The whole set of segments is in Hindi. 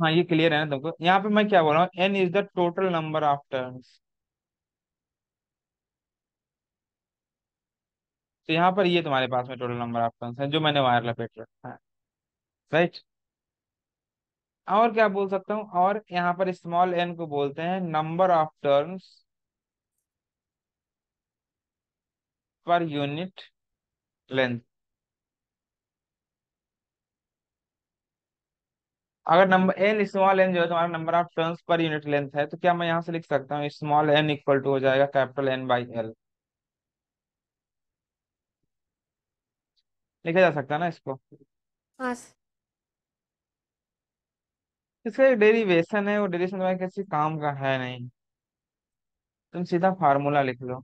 हाँ ये क्लियर है ना तुमको? यहाँ पे मैं क्या बोल रहा हूँ, N is the total number of turns. तो यहाँ पर ये तुम्हारे पास में टोटल नंबर ऑफ टर्न्स है जो मैंने वायर लपेट रखा है। राइट। और क्या बोल सकता हूँ, और यहाँ पर स्मॉल एन को बोलते हैं number of turns per unit length. अगर नंबर एन स्मॉल एन जो है तुम्हारा number of turns per unit length है, तो क्या मैं यहाँ से लिख सकता हूँ स्मॉल एन इक्वल टू हो जाएगा कैपिटल एन बाई एल। लिखा जा सकता है ना इसको? हाँ। इसका एक डेरिवेशन है, वो डेरिवेशन तुम्हारे किसी काम का है नहीं, तुम सीधा फार्मूला लिख लो।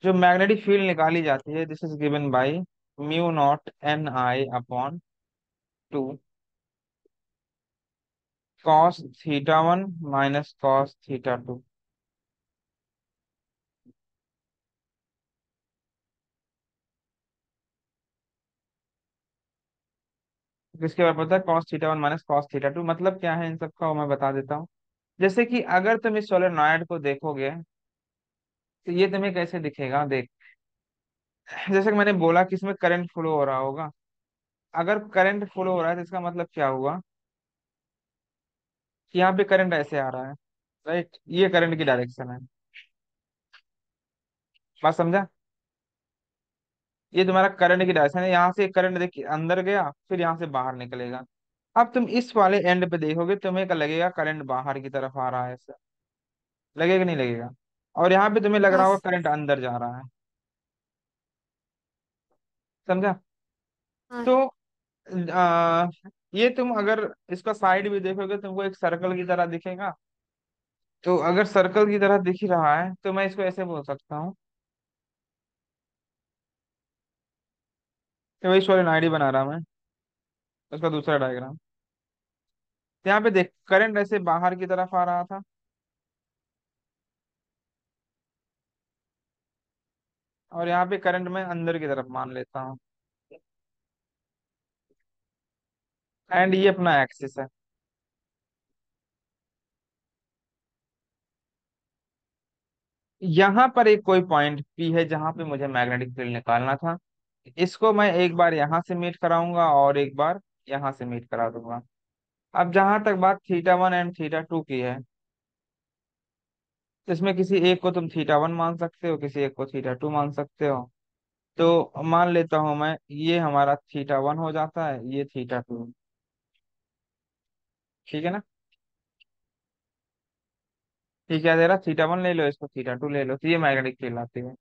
जो मैग्नेटिक फील्ड निकाली जाती है, this is given by mu not an I upon two cos theta one minus cos theta two. किसके बारे में पता है? Cos theta one minus cos theta two मतलब क्या है इन सबका, वो मैं बता देता हूँ। जैसे कि अगर तुम इस सोलेनॉइड को देखोगे, तो ये तुम्हें कैसे दिखेगा देख। जैसे कि मैंने बोला कि इसमें करंट फ्लो हो रहा होगा। अगर करंट फ्लो हो रहा है तो इसका मतलब क्या हुआ कि यहाँ पे करंट ऐसे आ रहा है। राइट, ये करंट की डायरेक्शन है। बात समझा? ये तुम्हारा करंट की डायरेक्शन है, यहाँ से करंट देखिए अंदर गया फिर यहाँ से बाहर निकलेगा। अब तुम इस वाले एंड पे देखोगे, तुम्हें क्या लगेगा, करंट बाहर की तरफ आ रहा है ऐसा। लगेगा कि नहीं लगेगा? और यहाँ पे तुम्हें लग हाँ। रहा होगा करंट अंदर जा रहा है। समझा? हाँ। तो आ, ये तुम अगर इसका साइड भी देखोगे तुमको एक सर्कल की तरह दिखेगा। तो अगर सर्कल की तरह दिख ही रहा है तो मैं इसको ऐसे बोल सकता हूँ कि वही सोलेनोइड बना रहा मैं, उसका दूसरा डायग्राम। यहाँ पे देख करंट ऐसे बाहर की तरफ आ रहा था, और यहाँ पे करंट मैं अंदर की तरफ मान लेता हूँ। एंड ये अपना एक्सिस है। यहाँ पर एक कोई पॉइंट पी है जहां पे मुझे मैग्नेटिक फील्ड निकालना था। इसको मैं एक बार यहाँ से मीट कराऊंगा और एक बार यहाँ से मीट करा दूंगा। अब जहां तक बात theta one and theta two की है, तो इसमें किसी एक को तुम थीटा वन मान सकते हो, किसी एक को थीटा टू मान सकते हो। तो मान लेता हूं मैं, ये हमारा थीटा वन हो जाता है, ये थीटा टू। ठीक है ना? ठीक है, दे रहा थीटा वन ले लो, इसको थीटा टू ले लो, तो ये मैग्नेटिक फील्ड आती है।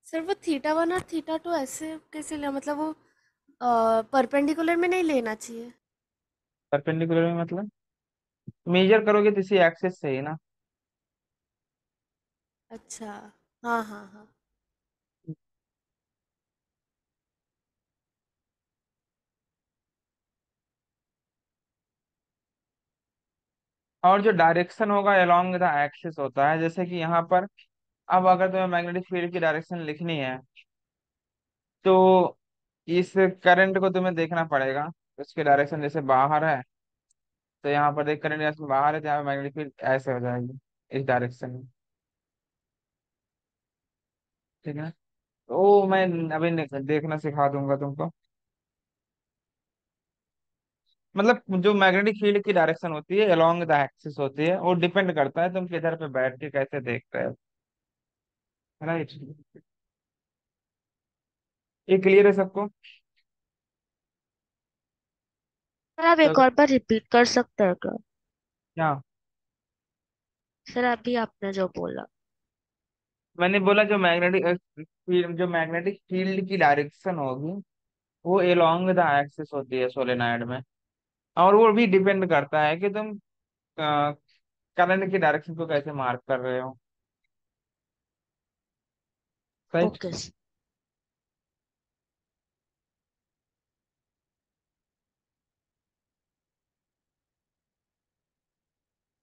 सर वो थीटा वन और थीटा टू ऐसे कैसे लिया, मतलब वो परपेंडिकुलर में नहीं लेना चाहिए? परपेंडिकुलर में मतलब मेजर करोगे तो इसी एक्सिस से ही ना। अच्छा। हाँ हाँ हाँ। और जो डायरेक्शन होगा अलोंग द एक्सिस होता है, जैसे कि यहाँ पर अब अगर तुम्हें मैग्नेटिक फील्ड की डायरेक्शन लिखनी है, तो इस करंट को तुम्हें देखना पड़ेगा। उसकी डायरेक्शन जैसे बाहर है, तो यहाँ पर देख करंट डायरेक्शन बाहर है, तो यहाँ पे मैग्नेटिक फील्ड ऐसे हो जाएगी इस डायरेक्शन में। ठीक है ना? तो मैं अभी देखना सिखा दूंगा तुमको। मतलब जो मैग्नेटिक फील्ड की डायरेक्शन होती है अलोंग द एक्सिस होती है, वो डिपेंड करता है तुम किधर पे बैठ के कैसे देख रहे हो। राइट। ये क्लियर है सबको? सर आप एक चलो। और बार रिपीट कर सकते हैं क्या? क्या? सर अभी आपने जो बोला। मैंने बोला जो मैग्नेटिक फील्ड की डायरेक्शन होगी वो अलोंग द एक्सिस होती है सोलेनाइड में। और वो भी डिपेंड करता है कि तुम करंट की डायरेक्शन को कैसे मार्क कर रहे हो। राइट। ओके।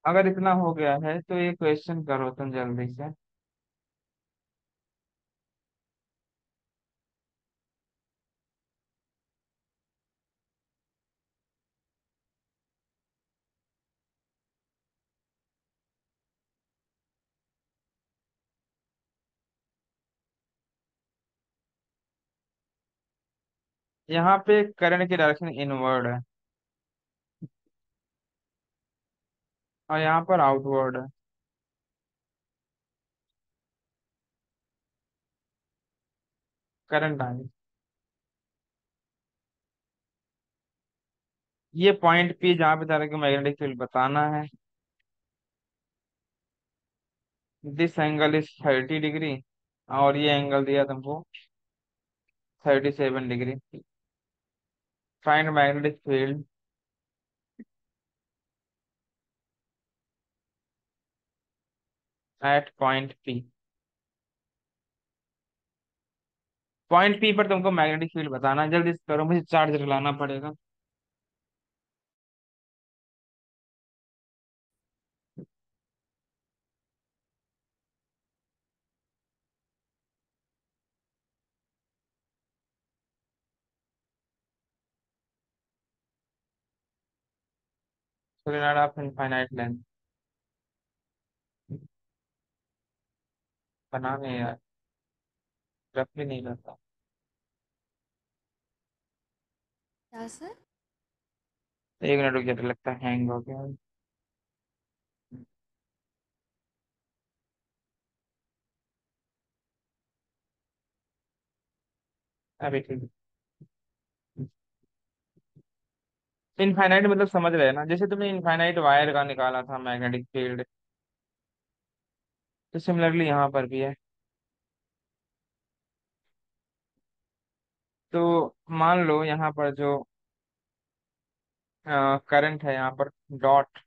अगर इतना हो गया है तो ये क्वेश्चन करो तुम जल्दी से। यहाँ पे करंट की डायरेक्शन इनवर्ड है, और यहाँ पर आउटवर्ड है। करंट आगे, ये पॉइंट पी जहाँ पे तारे को मैग्नेटिक फील्ड बताना है। दिस एंगल इज 30 डिग्री, और ये एंगल दिया तुमको 37 degree. Find magnetic field at point P. Point P पर तुमको मैग्नेटिक फील्ड बताना है, जल्दी से करो, मुझे चार्जर लाना पड़ेगा। सोलेनोइड ऑफ इनफाइनाइट लेंथ, बनाने यार, रफली नहीं रहता। क्या सर? 1 मिनट रुक जाता, लगता है हैंग हो गया। अभी ठीक। इनफाइनाइट मतलब समझ रहे हैं ना, जैसे तुमने इनफाइनाइट वायर का निकाला था मैग्नेटिक फील्ड, तो सिमिलरली यहाँ पर भी है। तो मान लो यहाँ पर जो करंट है, यहाँ पर डॉट,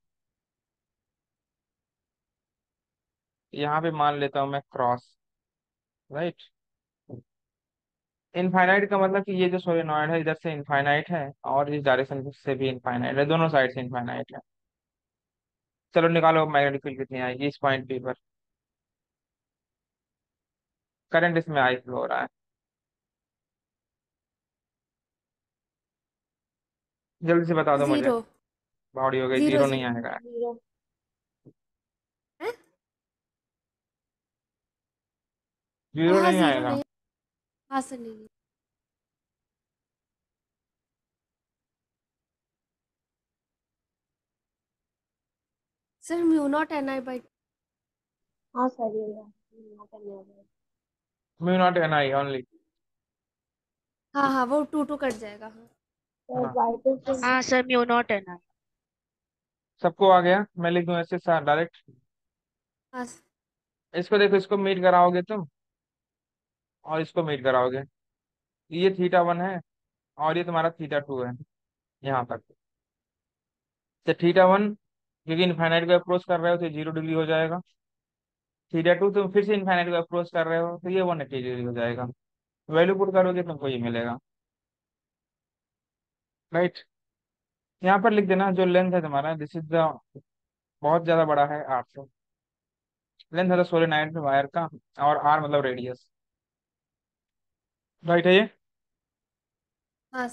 यहाँ पे मान लेता हूँ मैं क्रॉस, राइट। इनफाइनाइट का मतलब कि ये जो सोलेनोइड है इधर से इनफाइनाइट है, और इस डायरेक्शन से भी इनफाइनाइट है, दोनों साइड से इनफाइनाइट है। चलो निकालो मैग्नेटिक फील्ड कितनी आएगी इस पॉइंट पी पर। करंट इसमें आई फ्लो हो रहा है, जल्दी से बता दो मुझे। जीरो। बॉडी हो गई, जीरो जीरो नहीं जीरो। आएगा। जीरो है। हाँ जीरो हाँ, नहीं जीरो आएगा। नहीं। हाँ सर, नहीं। Sir mu not an I by. हाँ सर, ये mu not an I by. Mu not an I only. हाँ हाँ, वो टू टू कट जाएगा, हाँ। है सर ना। वाई तो हाँ सर, म्यू नॉट है ना। सबको आ गया, मैं लिख दूं ऐसे डायरेक्ट। हाँ इसको देखो, इसको मीट कराओगे तुम, और इसको मीट कराओगे। ये थीटा 1 है, और ये तुम्हारा थीटा 2 है, यहाँ तक। तो थीटा 1 क्योंकि इनफाइनाइट को अप्रोच कर रहे हो तो 0 डिग्री हो जाएगा। थीटा 2 तुम फिर से इनफाइनाइट को अप्रोच कर रहे हो तो ये 180 डिग्री हो जाएगा। वैल्यू पुट करोगे तुमको ये मिलेगा, राइट। यहाँ पर लिख देना जो लेंथ है तुम्हारा, दिस इज द, बहुत ज्यादा बड़ा है 800। लेंथ है सोलेनाइड वायर का, और आर मतलब रेडियस, राइट है ये। हाँ।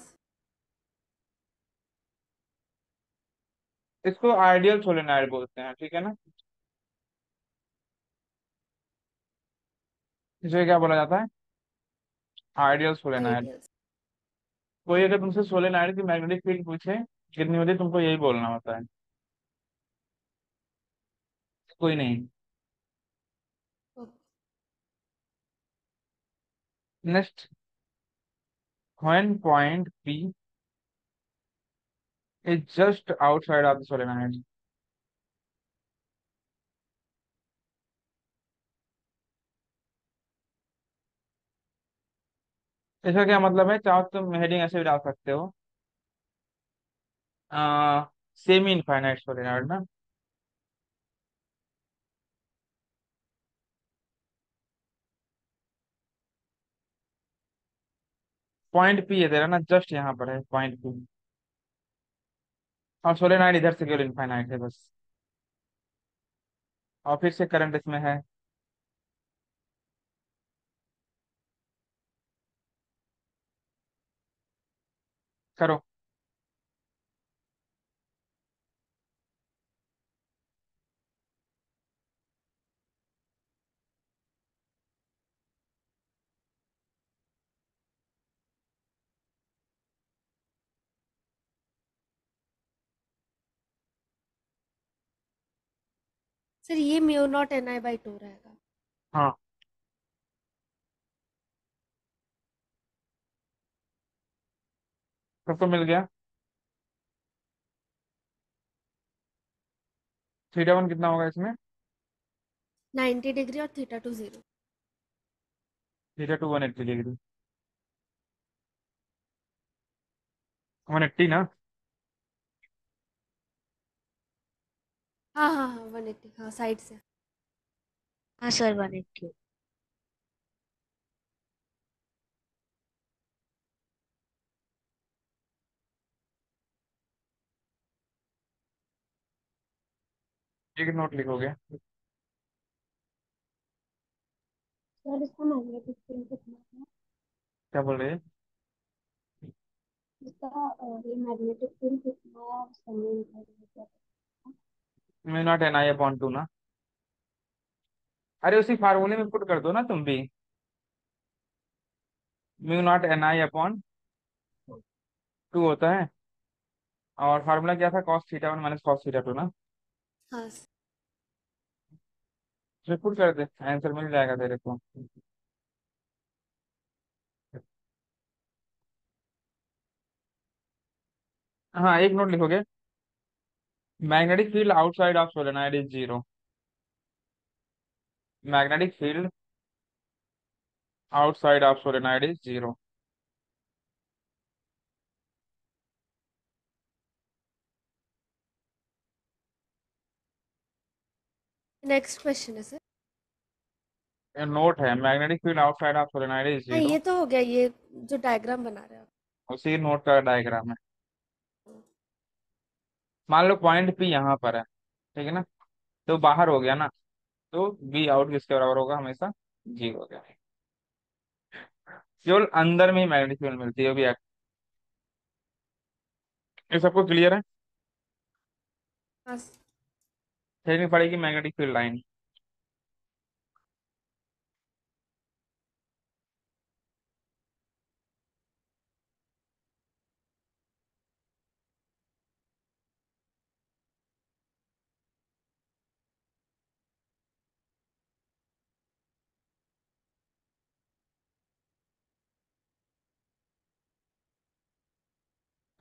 इसको आइडियल सोलेनाइड बोलते हैं, ठीक है ना। इसे क्या बोला जाता है, आइडियल सोलेनाइड। आइडियल। कोई अगर तुमसे सोलेनाइड की मैग्नेटिक फील्ड पूछे कितनी होती है, तुमको यही बोलना होता है, कोई नहीं। Next, when point P is just outside of the solenoid. इसका क्या मतलब है, चाहो तो तुम हेडिंग ऐसे भी डाल सकते हो, सेमी इनफाइनाइट सोलेनॉइड ना। पॉइंट पी है तेरा ना, जस्ट यहाँ पर है पॉइंट पी, और सोलेनॉइड इधर से केवल इनफाइनाइट है बस। और फिर से करंट इसमें है। करो। सर ये mu not an I by two रहेगा। हाँ, सबको मिल गया। थीटा वन कितना होगा इसमें? 90 डिग्री और theta two 0। Theta two 180 degree. 180 ना? हाँ हाँ हाँ 180, हाँ साइड से। हाँ सर, 180। एक नोट लिखोगे? सर इसका मैग्नेटिक फील्ड कितना है? क्या बोल रहे हैं? इसका ये मैग्नेटिक फील्ड कितना है उसका मेन है? Mu not an I upon two ना? अरे उसी फार्मूले में पुट कर दो ना तुम भी। Mu not an I upon two होता है। और फार्मूला क्या था? Cos theta one minus cos theta two ना? हाँ फिर पुट कर दे, आंसर मिल जाएगा तेरे को। हाँ, एक नोट लिखोगे। Magnetic field outside of solenoid is zero. Magnetic field outside of solenoid is zero. Next question है सर। नोट है, magnetic field outside of solenoid is हाँ जीरो। ये तो हो गया, ये जो डायग्राम बना रहे हो उसी नोट का डायग्राम है। आप। मान लो पॉइंट पी यहाँ पर है, ठीक है ना? तो बाहर हो गया ना, तो बी आउट किसके बराबर होगा हमेशा? जीरो हो गया। केवल अंदर में ही मैग्नेटिक फील्ड मिलती है, वो भी ये सबको क्लियर है? हाँ देखनी पड़ेगी मैग्नेटिक फील्ड लाइन।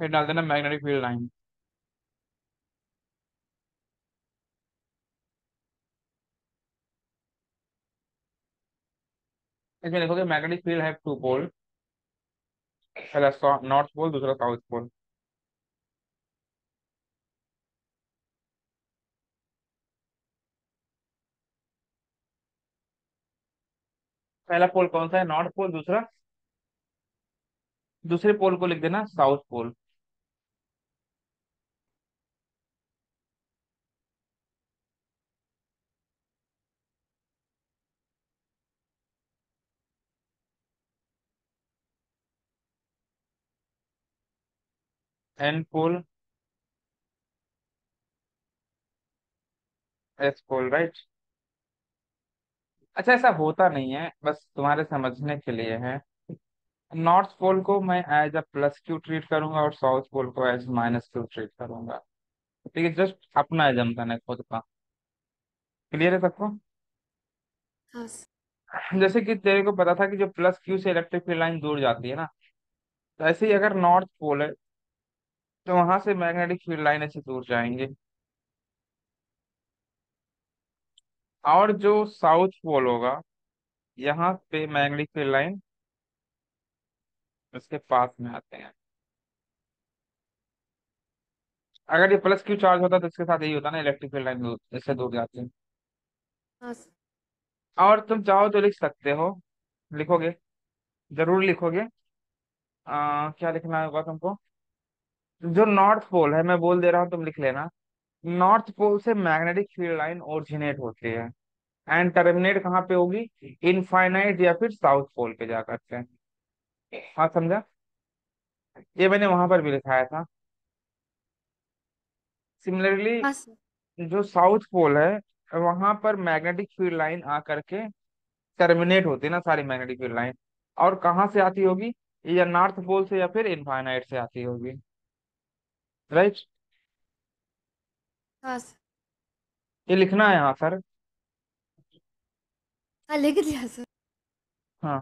फिर डाल देना मैग्नेटिक फील्ड लाइन। इसमें देखोगे मैग्नेटिक फील्ड है टू पोल, पहला नॉर्थ पोल, दूसरा साउथ पोल। पहला पोल कौन सा है? North pole. दूसरा, दूसरे पोल को लिख देना south pole. N pole, S pole, right. अच्छा, ऐसा होता नहीं है, बस तुम्हारे समझने के लिए है। नॉर्थ पोल को मैं as a plus Q treat करूंगा और साउथ पोल को एज माइनस क्यू ट्रीट करूंगा। ठीक है, जस्ट अपना एजम्पन है खुद का। क्लियर है सबको? हाँ जैसे कि तेरे को पता था कि जो प्लस क्यू से इलेक्ट्रिक फील्ड लाइन दूर जाती है ना, तो ऐसे ही अगर नॉर्थ पोल है तो वहां से मैग्नेटिक फील्ड लाइन ऐसे दूर जाएंगे। और जो साउथ पोल होगा, यहाँ पे मैग्नेटिक फील्ड लाइन उसके पास में आते हैं। अगर ये प्लस क्यू चार्ज होता तो इसके साथ यही होता ना, इलेक्ट्रिक फील्ड लाइन दूर, इससे दूर जाती है। हाँ और तुम चाहो तो लिख सकते हो, लिखोगे, जरूर लिखोगे। क्या लिखना होगा तुमको? जो नॉर्थ पोल है, मैं बोल दे रहा हूँ, तुम लिख लेना। नॉर्थ पोल से मैग्नेटिक फील्ड लाइन ओरिजिनेट होती है एंड टर्मिनेट कहाँ पे होगी? इनफाइनाइट या फिर साउथ पोल पे जा करके। हाँ, समझा? ये मैंने वहां पर भी लिखाया था। सिमिलरली, हाँ सर। जो साउथ पोल है वहां पर मैग्नेटिक फील्ड लाइन आकर के टर्मिनेट होती है ना, सारी मैग्नेटिक फील्ड लाइन। और कहाँ से आती होगी? या नॉर्थ पोल से या फिर इनफाइनाइट से आती होगी, राइट। हाँ सर। ये लिखना है यहाँ सर। हाँ, लिख दिया सर। हाँ।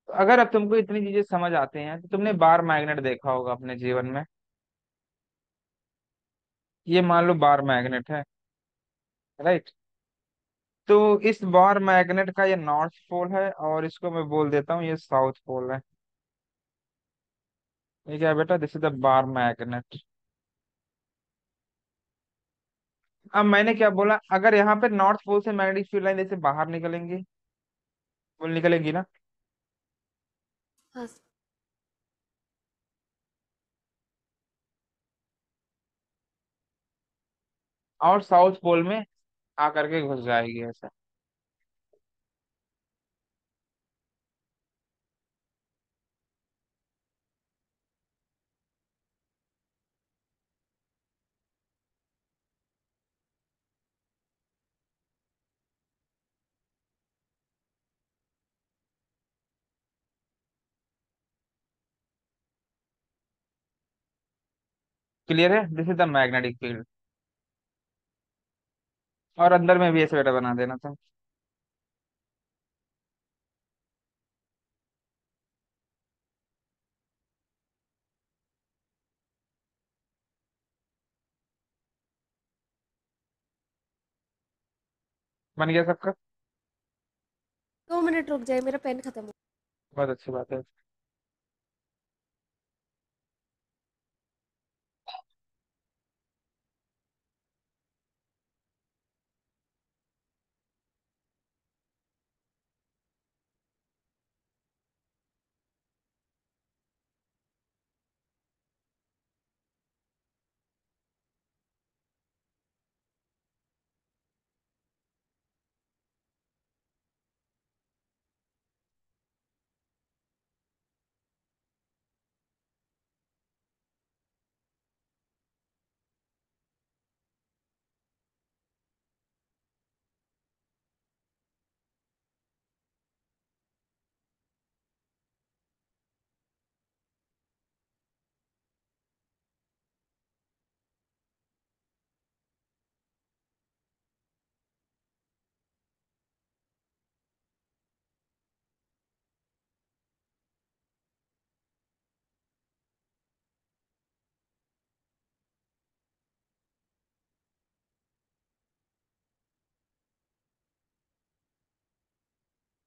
तो अगर अब तुमको इतनी चीजें समझ आते हैं तो तुमने बार मैग्नेट देखा होगा अपने जीवन में। ये मान लो बार मैग्नेट है, राइट। तो इस बार मैग्नेट का ये नॉर्थ पोल है और इसको मैं बोल देता हूँ ये साउथ पोल है। ये क्या है बेटा, this is the bar magnet. अब मैंने क्या बोला, अगर यहाँ पे नॉर्थ पोल से मैग्नेटिक फील्ड लाइन जैसे बाहर निकलेंगी, वो निकलेगी ना। हाँ सर। और साउथ पोल में आकर के घुस जाएगी ऐसा। क्लियर है, this is the magnetic field. और अंदर में भी ऐसे बेटा बना देना था। बन गया सबका। 2 मिनट रुक जाइए, मेरा पेन खत्म हो। बहुत अच्छी बात है।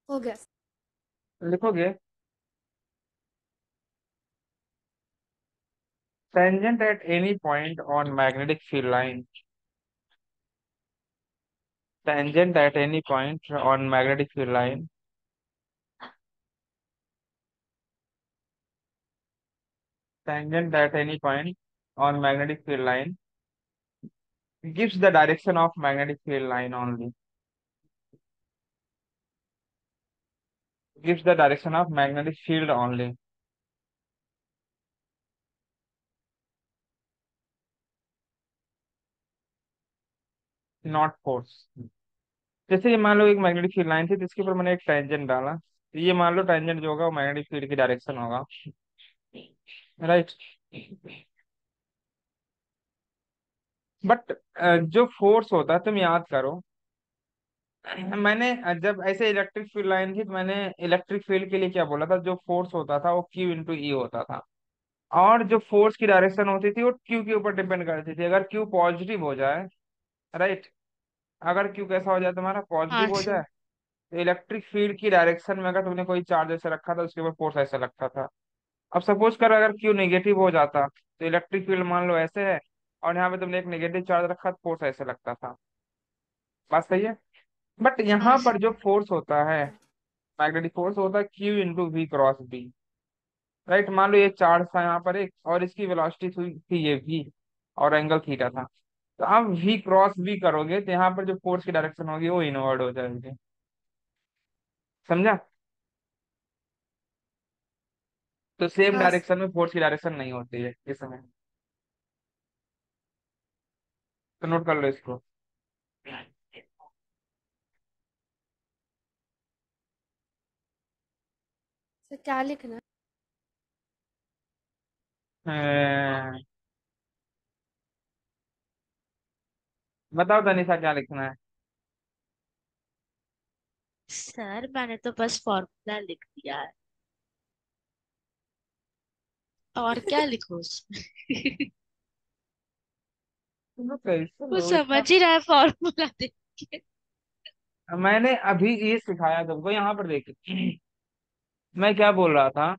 गया सर। लिखोगे, tangent at any point on magnetic field line, tangent at any point on magnetic field line, tangent at any point on magnetic field line gives the direction of magnetic field line only, gives the direction of magnetic field only, not force। जैसे ये मान लो एक मैग्नेटिक फील्ड लाइन थी तो इसके ऊपर मैंने एक टेंजेंट डाला, तो ये मान लो टेंजेंट जो होगा वो मैग्नेटिक फील्ड की डायरेक्शन होगा, राइट। बट जो फोर्स होता है, तुम याद करो, मैंने जब ऐसे इलेक्ट्रिक फील्ड लाइन थी तो मैंने इलेक्ट्रिक फील्ड के लिए क्या बोला था, जो फोर्स होता था वो क्यू इंटू ई होता था। और जो फोर्स की डायरेक्शन होती थी वो क्यू के ऊपर डिपेंड करती थी। अगर क्यू पॉजिटिव हो जाए, राइट, अगर क्यू कैसा हो जाए तुम्हारा, हाँ पॉजिटिव हो सर। जाए, तो इलेक्ट्रिक फील्ड की डायरेक्शन में अगर तुमने कोई चार्ज ऐसे रखा था उसके ऊपर फोर्स ऐसे लगता था। अब सपोज कर अगर क्यू नेगेटिव हो जाता तो इलेक्ट्रिक फील्ड मान लो ऐसे है, और यहाँ पे तुमने एक नेगेटिव चार्ज रखा तो फोर्स ऐसे लगता था। बात सही है। बट हाँ यहाँ पर सर। जो फोर्स होता है, मैग्नेटिक फोर्स होता है Q into V cross B, right. मान लो ये चार्ज था यहाँ पर एक, और इसकी वेलोसिटी थी ये वी, और एंगल थीटा था। तो आप वी क्रॉस बी करोगे तो यहाँ पर जो फोर्स की डायरेक्शन होगी वो इनवर्ड हो जाएगी। समझा। तो सेम हाँ सर। डायरेक्शन में फोर्स की डायरेक्शन नहीं होती है इस समय। तो नोट कर लो इसको। सर क्या लिखना है? अह, बताओ तनिषा क्या लिखना है। सर मैंने तो बस फॉर्मूला लिख दिया है, और क्या लिखूं उसमें? तो कैसे वो लो इतना। समझ ही रहा है फॉर्मूला देख के। मैंने अभी ये सिखाया तुमको, यहाँ पर देख। मैं क्या बोल रहा था,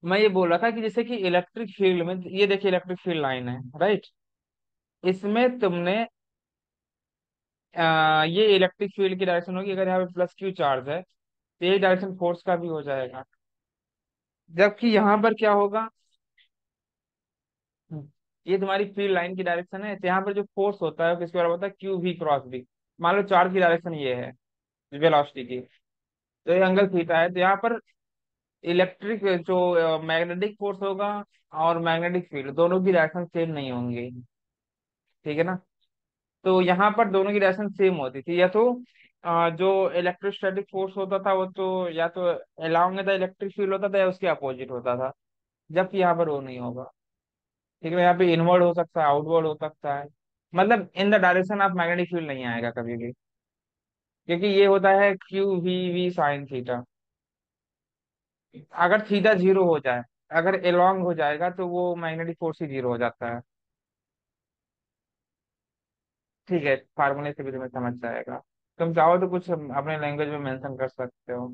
मैं ये बोल रहा था कि जैसे कि इलेक्ट्रिक फील्ड में, ये देखिए इलेक्ट्रिक फील्ड लाइन है, राइट। इसमें तुमने ये इलेक्ट्रिक फील्ड की डायरेक्शन होगी, अगर यहाँ पे प्लस क्यू चार्ज है तो ये डायरेक्शन फोर्स का भी हो जाएगा। जबकि यहाँ पर क्या होगा, ये तुम्हारी फील्ड लाइन की डायरेक्शन है, तो यहाँ पर जो फोर्स होता है वो किसके बराबर होता है, क्यू वी क्रॉस बी। मान लो चार्ज की डायरेक्शन ये है वेलोसिटी की, तो ये एंगल थीटा है, तो यहाँ पर इलेक्ट्रिक जो मैग्नेटिक फोर्स होगा और मैग्नेटिक फील्ड दोनों की डायरेक्शन सेम नहीं होंगे, ठीक है ना। तो यहाँ पर दोनों की डायरेक्शन सेम होती थी, या तो जो इलेक्ट्रोस्टैटिक फोर्स होता था वो तो या तो अलोंग द इलेक्ट्रिक फील्ड होता था या उसके अपोजिट होता था, जबकि यहाँ पर वो नहीं होगा। ठीक है, यहाँ पे इनवर्ड हो सकता है, आउटवर्ड हो सकता है, मतलब in the direction of magnetic field नहीं आएगा कभी भी, क्योंकि ये होता है Q V V sine theta. अगर थीटा जीरो हो जाए, अगर एलोंग हो जाएगा तो वो मैग्नेटिक फोर्स ही जीरो हो जाता है। ठीक है, फार्मूले से भी तुम्हें समझ जाएगा। तुम चाहो तो कुछ अपने लैंग्वेज में मेंशन कर सकते हो।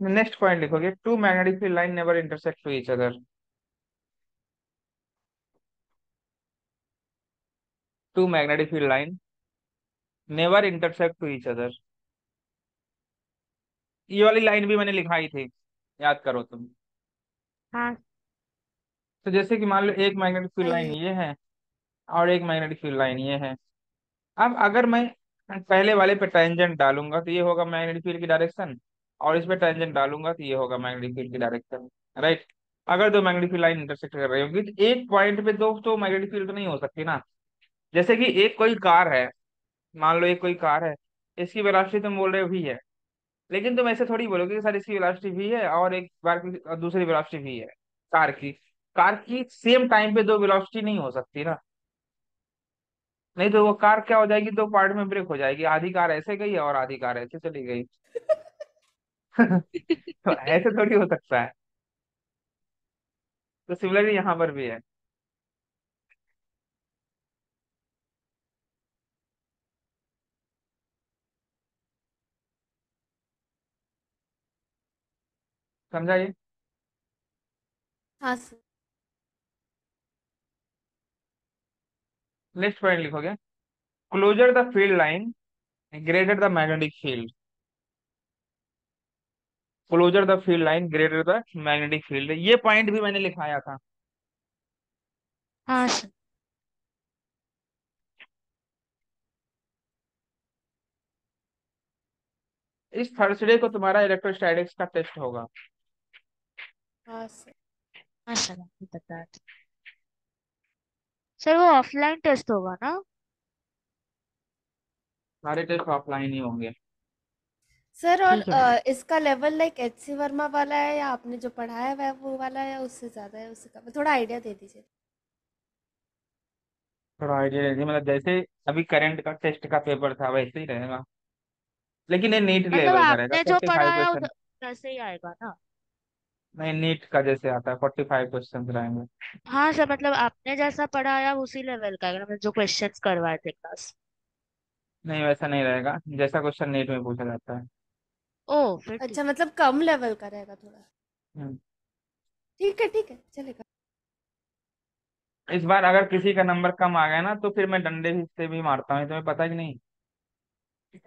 नेक्स्ट पॉइंट लिखोगे, two magnetic field line never intersect to each other. Two magnetic field line never intersect to each other, ये वाली लाइन भी मैंने लिखाई थी, याद करो तुम। हाँ। तो जैसे कि मान लो एक मैग्नेटिक फील्ड सही लाइन है। ये है और एक मैग्नेटिक फील्ड लाइन ये है। अब अगर मैं पहले वाले पे टेंजेंट डालूंगा तो ये होगा मैग्नेटिक फील्ड की डायरेक्शन, और इस पे टेंजेंट डालूंगा तो ये होगा मैग्नेटिक फील्ड की डायरेक्शन, राइट। अगर दो मैग्नेटिक फील्ड लाइन इंटरसेक्ट कर रही होगी तो एक पॉइंट पे दो तो मैग्नेटिक फील्ड तो नहीं हो सकती ना। जैसे कि एक कोई कार है, मान लो एक कोई कार है, इसकी वेलोसिटी तुम बोल रहे हो भी है, लेकिन तुम ऐसे थोड़ी बोलोगे कि सर इसकी वेलोसिटी भी है और एक बार की और दूसरी वेलोसिटी भी है। कार की कार की सेम टाइम पे दो वेलोसिटी नहीं हो सकती ना, नहीं तो वो कार क्या हो जाएगी, दो पार्ट में ब्रेक हो जाएगी, आधी कार ऐसे गई और आधी कार ऐसे चली गई। तो ऐसे थोड़ी हो सकता है। तो सिमिलरली यहाँ पर भी है। समझा ये। हाँ सर। नेक्स्ट पॉइंट लिखोगे, closer the field line greater the magnetic field. Closer the field line greater the magnetic field, ये पॉइंट भी मैंने लिखाया था। हाँ सर। इस थर्सडे को तुम्हारा इलेक्ट्रोस्टैटिक्स का टेस्ट होगा। हाँ सर। हाँ सर, आपको बता दें। सर वो ऑफलाइन टेस्ट होगा ना? सारे टेस्ट ऑफलाइन ही होंगे। सर और ठीक है, इसका level like H C Verma वाला है या आपने जो पढ़ाया हुआ है वो वाला है या उससे ज़्यादा है, उससे कम? थोड़ा आइडिया दे दीजिए। थोड़ा आइडिया दीजिए, मतलब जैसे अभी करंट का टेस्ट का पेपर था वैसे ही रहेगा, लेकिन ये नीट मतलब लेवल का रहेगा, आपने जो 45 पढ़ाया क्वेश्चन। उधर वैसे ही आएगा ना? नहीं, नीट का जैसे आता है 45 क्वेश्चन रहेंगे। हाँ सर, मतलब आपने जैसा पढ़ाया उसी लेवल का है, मतलब जो क्वेश्चंस करवाए थे क्लास। नहीं, वैसा नहीं रहेगा जैसा क्वेश्चन नीट में पूछा जाता है। ओ फिर ठीक। अच्छा, मतलब कम लेवल का रहेगा थोड़ा। हम्म। ठीक है चलेगा। इस बार अगर किसी का नंबर कम आ गया ना तो फिर मैं डंडे से भी मारता हूँ, तुम्हें पता कि नहीं। फिर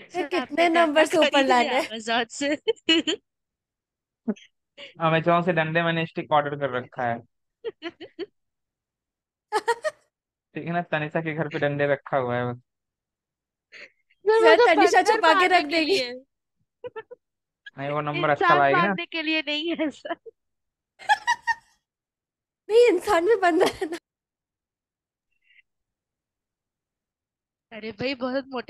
सर आपने कितने डंडा नंबर से ऊपर खरीद लाना लिया है? अमेज़न से? अमेजोन से डंडे मैंने स्टिक ऑर्डर कर रखा है। ठीक है ना, तनिषा के घर पे डंडे रखा हुआ है बस। सर वो फिर तो तनिषा बंदर छुपा के मारने रख के देगी। लिए, नहीं, वो नंबर अच्छा इंसान लाएगी ना। मारने के लिए नहीं है सर। नहीं, इंसान भी बंदा है ना। अरे भाई बहुत मोटे